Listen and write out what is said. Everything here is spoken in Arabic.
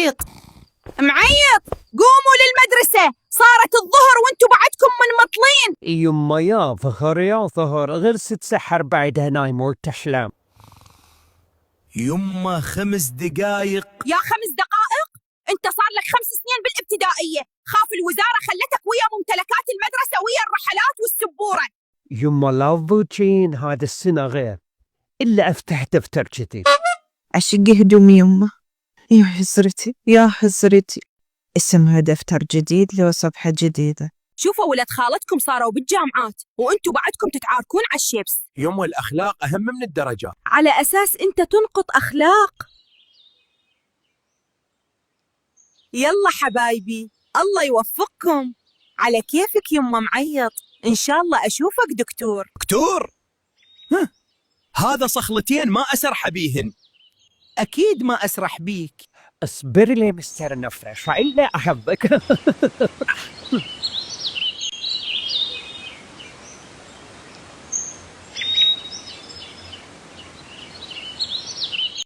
معيط معيط، قوموا للمدرسة، صارت الظهر وانتوا بعدكم منمطلين. يما يا ظهر غير 6 سحر بعدها نايم وتحلم. يما 5 دقايق. يا 5 دقائق؟ انت صار لك 5 سنين بالابتدائية، خاف الوزارة خلتك ويا ممتلكات المدرسة ويا الرحلات والسبورة. يما لا تضوجين، هذا السنة غير، إلا أفتح دفتر جديد. أشق هدومي يمه، يا حسرتي يا حسرتي، اسمها دفتر جديد لو صفحة جديدة. شوفوا ولد خالتكم صاروا بالجامعات وانتوا بعدكم تتعاركون على الشيبس. يما الأخلاق أهم من الدرجات. على أساس انت تنقط أخلاق؟ يلا حبايبي، الله يوفقكم. على كيفك يما معيط، إن شاء الله أشوفك دكتور. دكتور؟ هذا صخلتين ما أسرح بيهن. أكيد ما أسرح بيك. اصبري لي مستر نفرش فإلا أحبك.